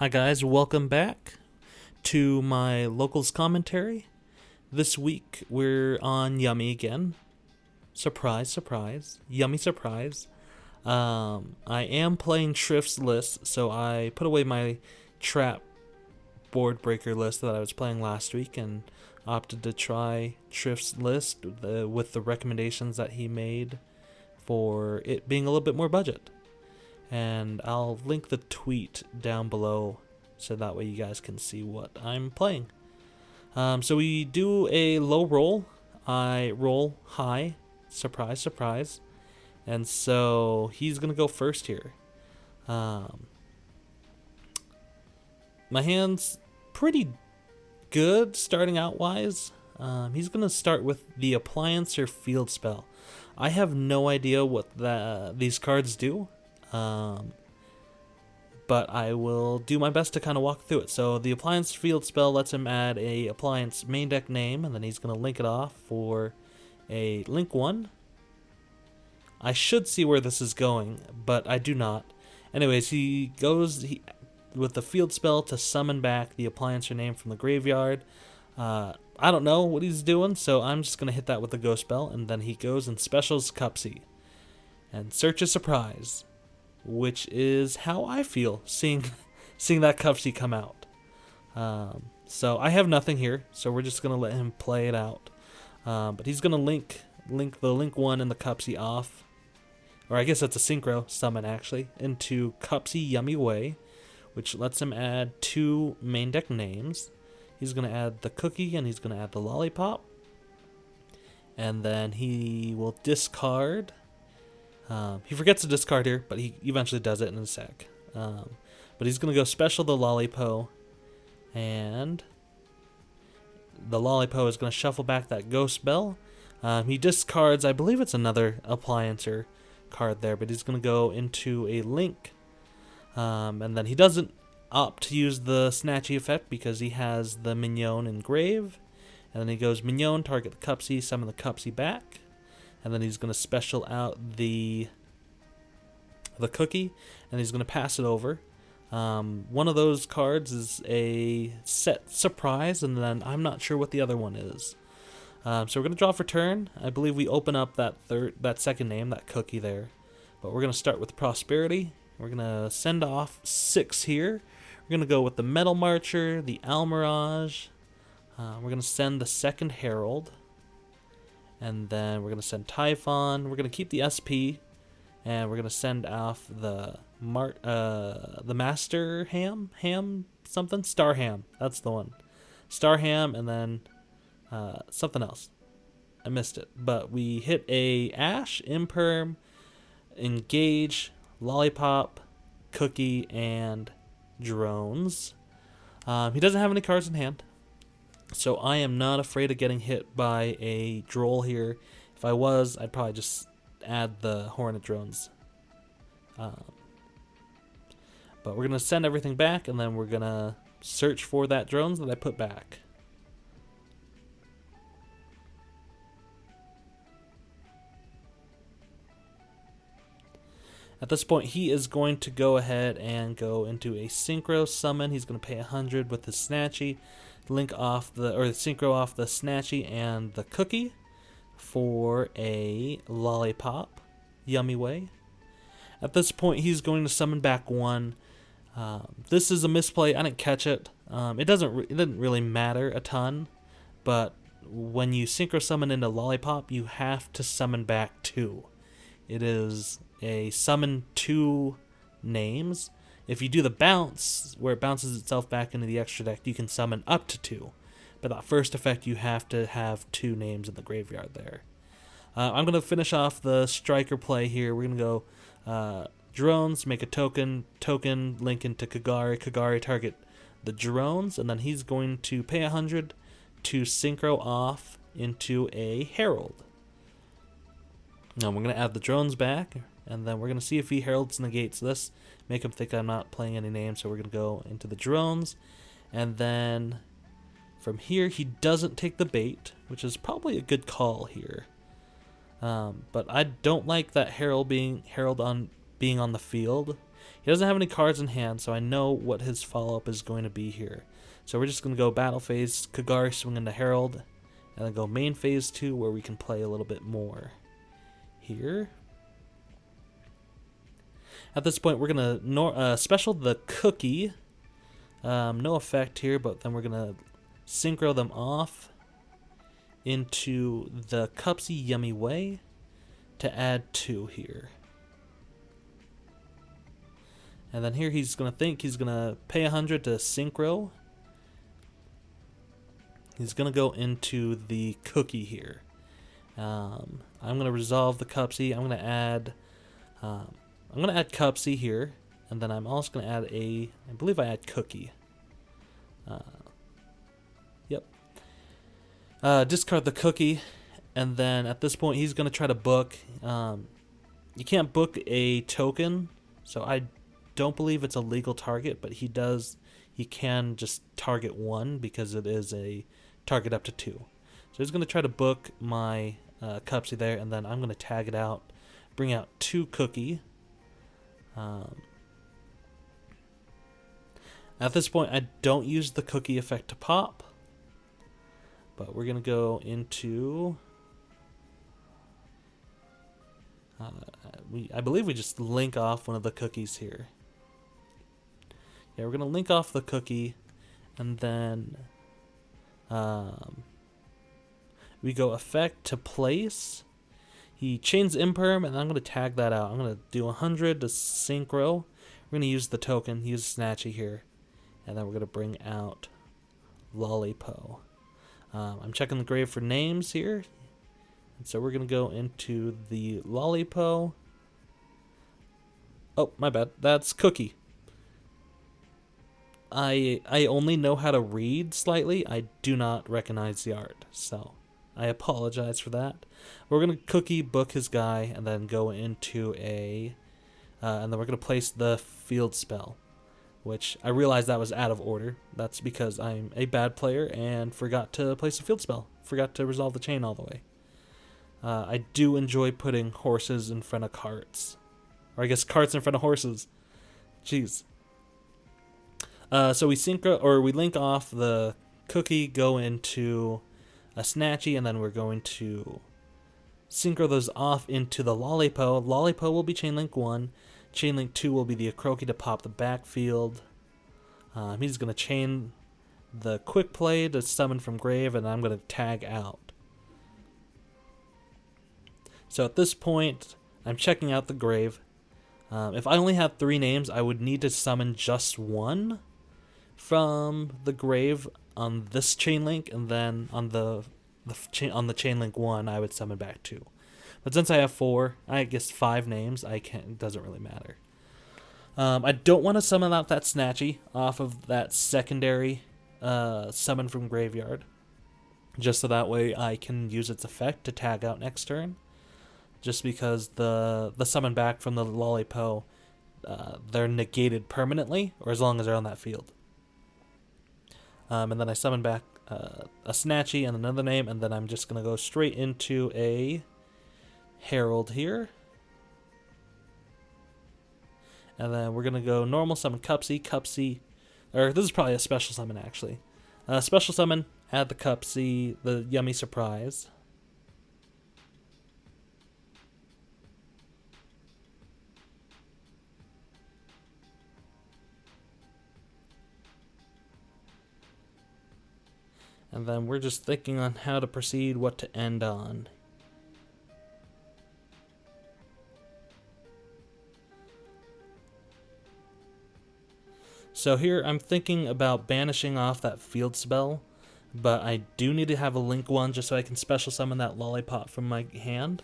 Hi guys, welcome back to my locals commentary. This week we're on Yummy again. Surprise, surprise. Yummy surprise. I am playing Shrift's list, so I put away my trap board breaker list that I was playing last week and opted to try Shrift's list with the recommendations that he made for it being a little bit more budget. And I'll link the tweet down below so that way you guys can see what I'm playing. So we do a low roll. I roll high. Surprise, surprise. And so he's going to go first here. My hand's pretty good starting out wise. He's going to start with the appliance or field spell. I have no idea what these cards do. But I will do my best to kind of walk through it. So the appliance field spell lets him add a appliance main deck name, and then he's going to link it off for a link 1. I should see where this is going, but I do not. Anyways, he goes with the field spell to summon back the appliance or name from the graveyard. I don't know what he's doing, so I'm just going to hit that with the ghost spell, and then he goes and specials Cupsy and searches surprise, which is how I feel seeing that Cupsy come out. So I have nothing here, so we're just gonna let him play it out. But he's gonna link the link 1 and the Cupsy off, or I guess that's a synchro summon actually, into Cupsy Yummy Way, which lets him add 2 main deck names. He's gonna add the cookie and he's gonna add the lollipop, and then he will discard. He forgets to discard here, but he eventually does it in a sec. But he's going to go special the Lollipo, and the Lollipo is going to shuffle back that Ghost Spell. He discards, I believe it's another Appliancer card there, but he's going to go into a Link. And then he doesn't opt to use the Snatchy effect because he has the Mignon in Grave. And then he goes Mignon, target the Cupsy, summon the Cupsy back. And then he's going to special out the cookie, and he's going to pass it over. One of those cards is a set surprise, and then I'm not sure what the other one is. So we're going to draw for turn. I believe we open up that second name, that cookie there. But we're going to start with Prosperity. We're going to send off 6 here. We're going to go with the Metal Marcher, the Almirage. We're going to send the second Herald. And then we're going to send Typhon. We're going to keep the SP. And we're going to send off the Master Ham something? Star Ham. That's the one. Star Ham, and then something else. I missed it. But we hit a Ash, Imperm, Engage, Lollipop, Cookie, and Drones. He doesn't have any cards in hand. So I am not afraid of getting hit by a Droll here. If I was, I'd probably just add the Hornet Drones. But we're going to send everything back, and then we're going to search for that Drones that I put back. At this point, he is going to go ahead and go into a Synchro Summon. He's going to pay 100 with his Snatchy. Link off synchro off the Snatchy and the cookie for a Lollipop Yummy Way. At this point, he's going to summon back 1. This is a misplay. I didn't catch it. It didn't really matter a ton, but when you synchro summon into Lollipop, you have to summon back 2. It is a summon 2 names. If you do the bounce, where it bounces itself back into the extra deck, you can summon up to 2. But that first effect, you have to have 2 names in the graveyard there. I'm going to finish off the striker play here. We're going to go drones, make a token, link into Kagari, target the drones, and then he's going to pay 100 to synchro off into a herald. Now we're going to add the drones back, and then we're going to see if he heralds negates this. Make him think I'm not playing any names, so we're going to go into the drones. And then from here, he doesn't take the bait, which is probably a good call here. But I don't like that herald being on the field. He doesn't have any cards in hand, so I know what his follow-up is going to be here. So we're just going to go battle phase, Kagari swing into Herald, and then go main phase 2 where we can play a little bit more here. At this point, we're going to special the Cookie. No effect here, but then we're going to synchro them off into the Cupsy Yummy Way to add 2 here. And then here he's going to think he's going to pay 100 to synchro. He's going to go into the Cookie here. I'm going to resolve the Cupsy. I'm going to add Cupsy here, and then I'm also going to add I believe I add Cookie. Yep. Discard the Cookie, and then at this point he's going to try to book. You can't book a token, so I don't believe it's a legal target, but he can just target 1 because it is a target up to 2. So he's going to try to book my Cupsy there, and then I'm going to tag it out, bring out 2 Cookie. At this point, I don't use the Cookie effect to pop, but we're going to go into... I believe we just link off one of the cookies here. Yeah, we're going to link off the Cookie, and then we go effect to place. He chains imperm, and I'm going to tag that out. I'm going to do 100 to synchro. We're going to use the token, use Snatchy here, and then we're going to bring out Lollipo. I'm checking the grave for names here, and so we're going to go into the Lollipo. Oh, my bad. That's Cookie. I only know how to read slightly. I do not recognize the art, so I apologize for that. We're going to Cookie book his guy and then go into and then we're going to place the field spell, which I realized that was out of order. That's because I'm a bad player and forgot to place a field spell. Forgot to resolve the chain all the way. I do enjoy putting horses in front of carts. Or I guess carts in front of horses. Jeez. So we link off the Cookie, go into a Snatchy, and then we're going to synchro those off into the Lollipo. Lollipo will be Chainlink 1. Chainlink 2 will be the Akroki to pop the backfield. He's going to chain the Quick Play to summon from grave, and I'm going to tag out. So at this point, I'm checking out the grave. If I only have 3 names, I would need to summon just 1 from the grave on this chain link, and then on the chain link 1, I would summon back 2. But since I have 4, I guess 5 names, it doesn't really matter. I don't want to summon out that Snatchy off of that secondary summon from graveyard, just so that way I can use its effect to tag out next turn. Just because the summon back from the Lollipo, they're negated permanently, or as long as they're on that field. And then I summon back a Snatchy and another name, and then I'm just going to go straight into a Herald here. And then we're going to go normal summon Cupsy, or this is probably a special summon actually. Special summon, add the Cupsy, the Yummy Surprise. And then we're just thinking on how to proceed, what to end on. So here I'm thinking about banishing off that field spell, but I do need to have a link 1 just so I can special summon that Lollipop from my hand.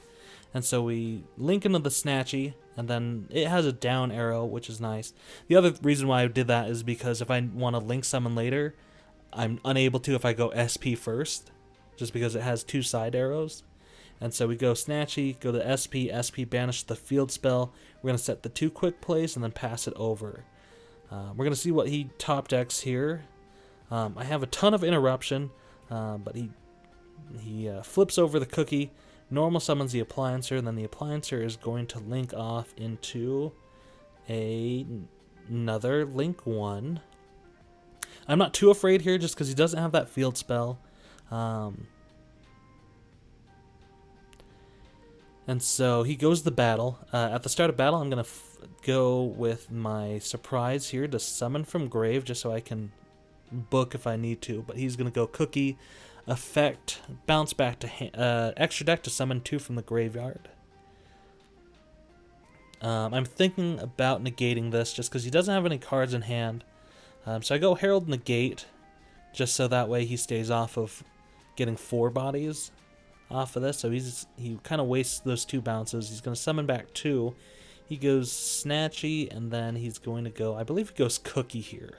And so we link into the Snatchy, and then it has a down arrow, which is nice. The other reason why I did that is because if I want to link summon later, I'm unable to if I go SP first, just because it has 2 side arrows. And so we go Snatchy, go to SP, banish the field spell. We're going to set the 2 quick plays and then pass it over. We're going to see what he top decks here. I have a ton of interruption, but he flips over the Cookie, normal summons the Appliancer, and then the Appliancer is going to link off into another Link 1. I'm not too afraid here just because he doesn't have that field spell. And so he goes to battle. At the start of battle, I'm going to go with my surprise here to summon from grave just so I can book if I need to. But he's going to go cookie, effect, bounce back to extra deck to summon 2 from the graveyard. I'm thinking about negating this just because he doesn't have any cards in hand. So I go Herald Negate just so that way he stays off of getting 4 bodies off of this. So he kind of wastes those 2 bounces. He's going to summon back 2. He goes Snatchy, and then he's going to go, I believe he goes Cookie here.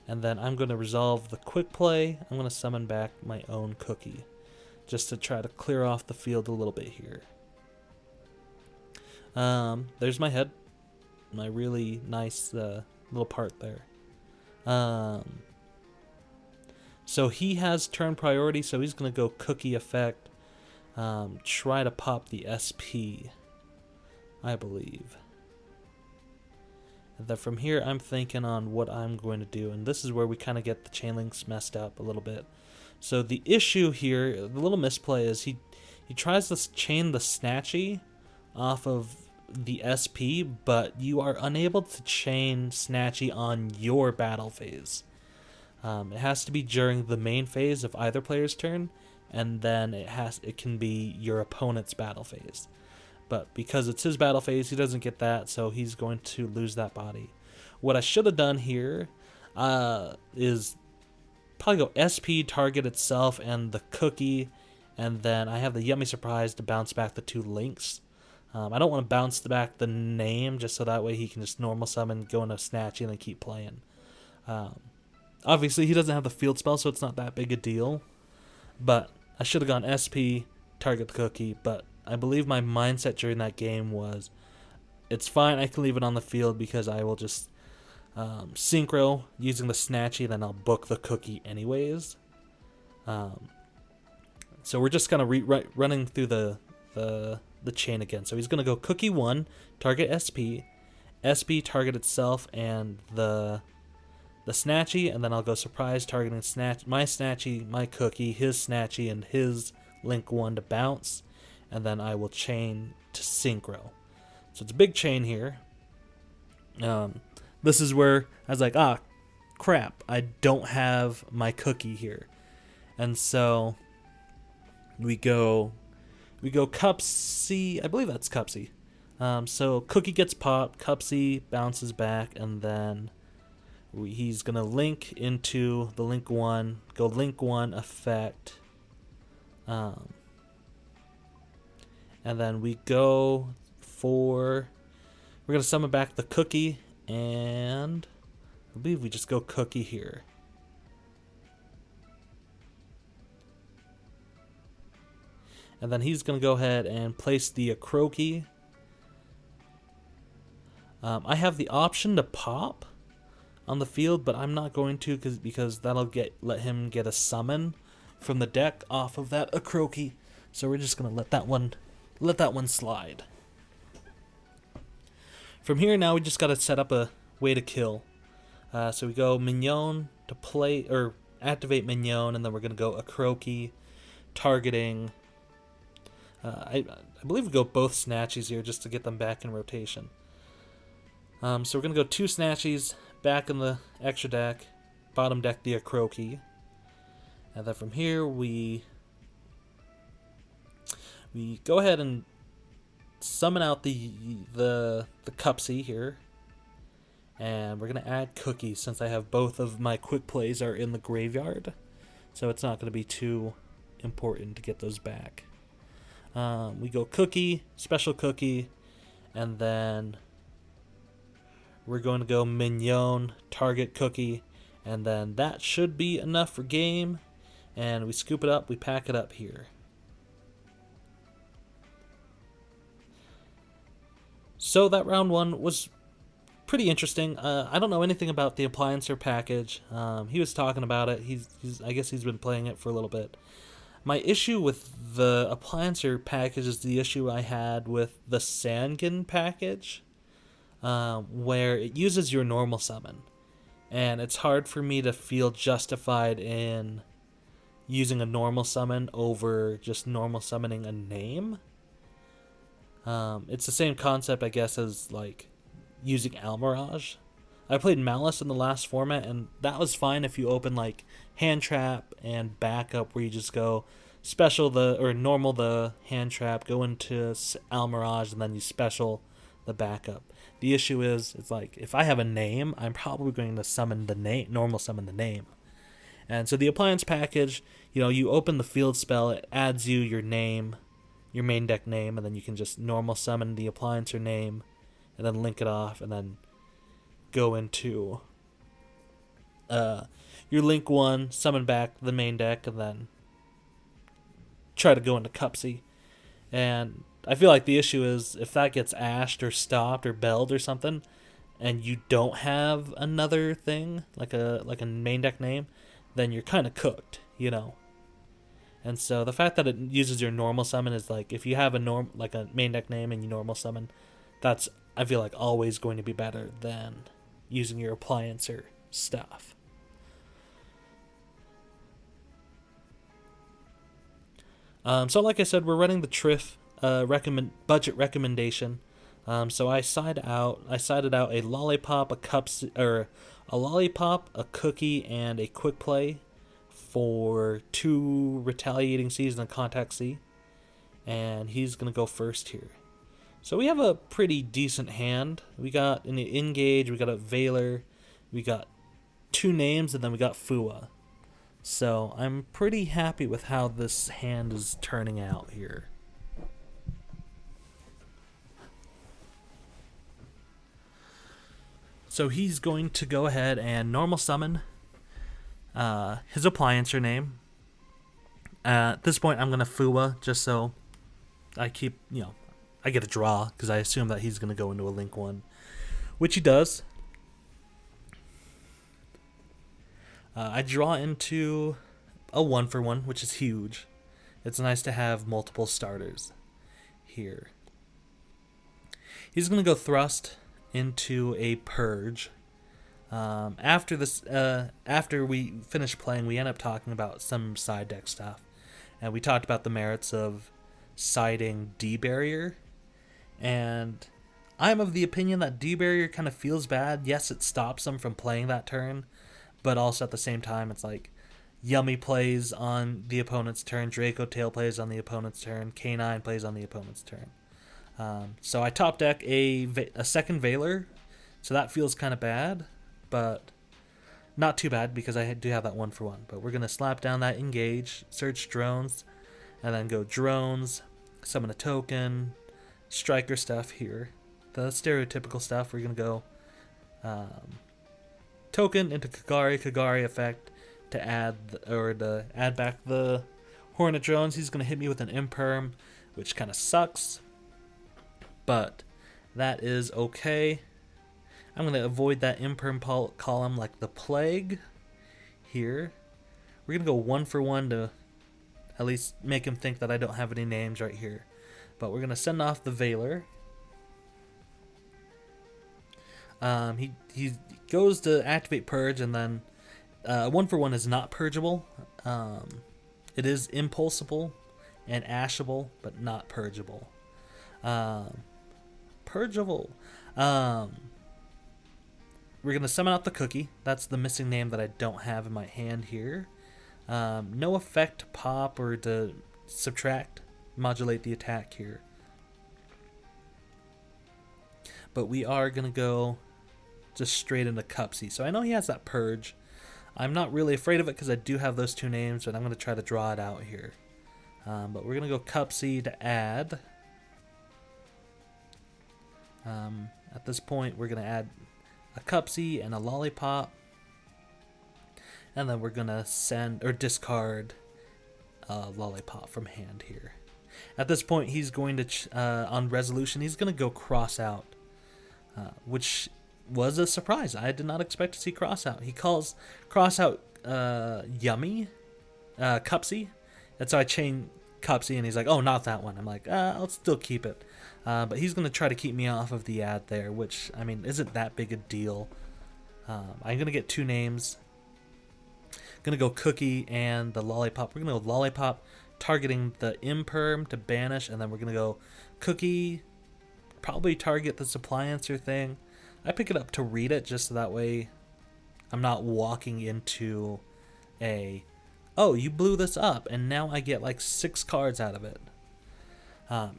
And then I'm going to resolve the quick play. I'm going to summon back my own Cookie just to try to clear off the field a little bit here. There's my head. My really nice little part there. So he has turn priority, so he's going to go Cookie effect. Try to pop the SP, I believe. And then from here, I'm thinking on what I'm going to do. And this is where we kind of get the chain links messed up a little bit. So the issue here, the little misplay is he tries to chain the Snatchy off of the SP, but you are unable to chain Snatchy on your battle phase. It has to be during the main phase of either player's turn, and then it can be your opponent's battle phase. But because it's his battle phase, he doesn't get that, so he's going to lose that body. What I should have done here is probably go SP, target itself, and the Cookie, and then I have the Yummy Surprise to bounce back the 2 links. I don't want to bounce back the name just so that way he can just normal summon, go into Snatchy, and then keep playing. Obviously, he doesn't have the field spell, so it's not that big a deal. But I should have gone SP, target the Cookie, but I believe my mindset during that game was, it's fine, I can leave it on the field because I will just synchro using the Snatchy, then I'll book the Cookie anyways. So we're just kind of running through the chain again. So he's going to go Cookie 1, target SP, SP target itself and the Snatchy, and then I'll go Surprise, targeting my Snatchy, my Cookie, his Snatchy, and his Link 1 to bounce, and then I will chain to Synchro. So it's a big chain here. This is where I was like, crap, I don't have my Cookie here. And so we go Cupsy, I believe that's Cupsy. So Cookie gets popped, Cupsy bounces back, and then he's going to link into the Link 1, go Link 1 effect. And then we go we're going to summon back the Cookie, and I believe we just go Cookie here. And then he's going to go ahead and place the Croaky. I have the option to pop on the field, but I'm not going to because that'll let him get a summon from the deck off of that Croaky. So we're just going to let that one slide. From here now we just got to set up a way to kill. So we go Mignon to play or activate Mignon, and then we're going to go Croaky targeting. I believe we go both Snatchies here just to get them back in rotation. So we're going to go 2 Snatchies back in the extra deck, bottom deck the Croaky. And then from here we go ahead and summon out the Cupsy here. And we're going to add Cookie since I have both of my quick plays are in the graveyard. So it's not going to be too important to get those back. We go Cookie, special Cookie, and then we're going to go Mignon, target Cookie, and then that should be enough for game. And we scoop it up, we pack it up here. So that round 1 was pretty interesting. I don't know anything about the Appliancer package. He was talking about it. I guess he's been playing it for a little bit. My issue with the appliancer package is the issue I had with the Sangin package, where it uses your normal summon. And it's hard for me to feel justified in using a normal summon over just normal summoning a name. It's the same concept, I guess, as like using Almirage. I played Malice in the last format, and that was fine if you open like hand trap and backup, where you just go special or normal the hand trap, go into Almirage, and then you special the backup. The issue is, it's like if I have a name, I'm probably going to summon the name, normal summon the name. And so the appliance package, you open the field spell, it adds you your name, your main deck name, and then you can just normal summon the appliancer name, and then link it off, and then go into your link one, summon back the main deck, and then try to go into Cupsy. And I feel like the issue is if that gets ashed or stopped or belled or something, and you don't have another thing like a main deck name, then you're kind of cooked, And so the fact that it uses your normal summon is like, if you have a main deck name and you normal summon, that's, I feel like, always going to be better than using your appliancer stuff. So like I said, we're running the Triff budget recommendation. So I sided out a lollipop, a lollipop, a cookie, and a quick play for 2 retaliating C's and a contact C. And he's gonna go first here. So we have a pretty decent hand. We got in the Engage, we got a Veiler, we got 2 names, and then we got Fua. So I'm pretty happy with how this hand is turning out here. So he's going to go ahead and normal summon his appliancer name. At this point, I'm going to Fua just so I keep, I get a draw, because I assume that he's going to go into a link one, which he does. I draw into a 1-for-1, which is huge. It's nice to have multiple starters here. He's going to go Thrust into a Purge. After we finish playing, we end up talking about some side deck stuff. And we talked about the merits of siding D-Barrier. And I'm of the opinion that D-Barrier kind of feels bad. Yes, it stops him from playing that turn, but also at the same time, it's like Yummy plays on the opponent's turn, Draco Tail plays on the opponent's turn, K9 plays on the opponent's turn. So I top deck a second Veiler, so that feels kind of bad, but not too bad because I do have that 1-for-1. But we're going to slap down that Engage, search drones, and then go drones, summon a token, striker stuff here. The stereotypical stuff, we're going to go token into Kagari effect to add back the Hornet drones. He's going to hit me with an Imperm, which kind of sucks, but that is okay. I'm going to avoid that Imperm column like the plague here. We're going to go 1-for-1 to at least make him think that I don't have any names right here. But we're going to send off the Veiler. He goes to activate Purge, and then 1-for-1 is not purgeable. It is impulsable and ashable, but not purgeable. Purgeable. We're going to summon out the cookie. That's the missing name that I don't have in my hand here. No effect to pop or to subtract, modulate the attack here. But we are going to go just straight into Cupsy. So I know he has that Purge. I'm not really afraid of it because I do have those 2 names, but I'm going to try to draw it out here. But we're going to go Cupsy to add. At this point, we're going to add a Cupsy and a Lollipop. And then we're going to send or discard a Lollipop from hand here. At this point, he's going to, on resolution, he's going to go Cross Out, which was a surprise. I did not expect to see Cross Out. He calls Cross Out Yummy, Cupsy, And so I chain Cupsy, and he's like, oh, not that one. I'm like, I'll still keep it. But he's going to try to keep me off of the ad there, which, I mean, isn't that big a deal. I'm going to get 2 names. Going to go Cookie and the Lollipop. We're going to go Lollipop, targeting the imperm to banish, and then we're going to go Cookie, probably target this appliancer thing. I pick it up to read it, just so that way I'm not walking into a, oh, you blew this up, and now I get like 6 cards out of it.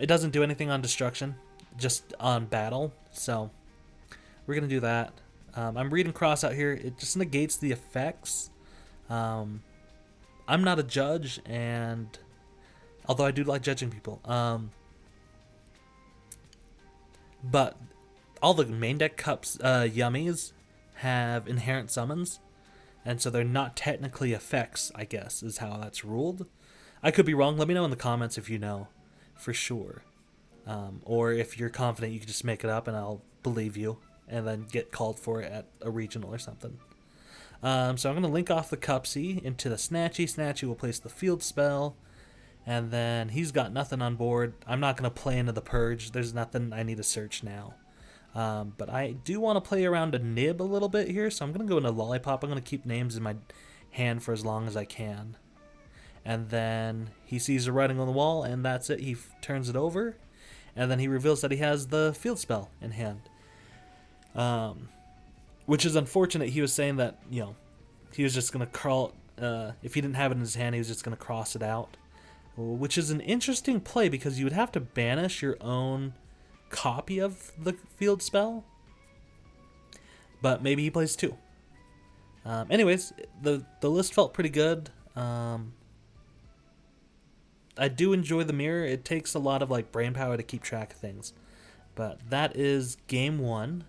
It doesn't do anything on destruction, just on battle, so we're going to do that. I'm reading cross out here. It just negates the effects. I'm not a judge, and although I do like judging people, but all the main deck cups, Yummies, have inherent summons, and so they're not technically effects, I guess, is how that's ruled. I could be wrong. Let me know in the comments if you know for sure. Or if you're confident, you can just make it up and I'll believe you and then get called for it at a regional or something. So I'm going to link off the Cupsy into the Snatchy. Snatchy will place the field spell, and then he's got nothing on board. I'm not going to play into the Purge. There's nothing I need to search now. But I do want to play around a Nib a little bit here, so I'm going to go into Lollipop. I'm going to keep names in my hand for as long as I can. And then he sees the writing on the wall, and that's it. He turns it over, and then he reveals that he has the field spell in hand. Which is unfortunate. He was saying that, you know, he was just going to crawl, if he didn't have it in his hand, he was just going to cross it out. Which is an interesting play, because you would have to banish your own copy of the field spell. But maybe he plays 2. Anyways, the list felt pretty good. I do enjoy the mirror. It takes a lot of like brain power to keep track of things. But that is game 1.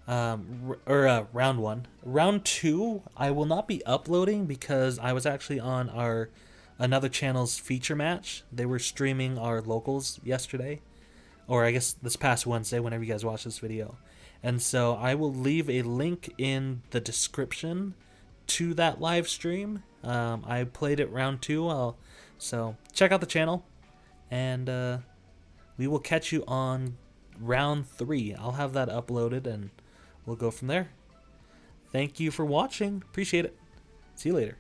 Round 1. Round 2, I will not be uploading because I was actually on another channel's feature match. They were streaming our locals yesterday, or I guess this past Wednesday, whenever you guys watch this video. And so I will leave a link in the description to that live stream. I played it round 2, so check out the channel, and we will catch you on round 3. I'll have that uploaded, and we'll go from there. Thank you for watching. Appreciate it. See you later.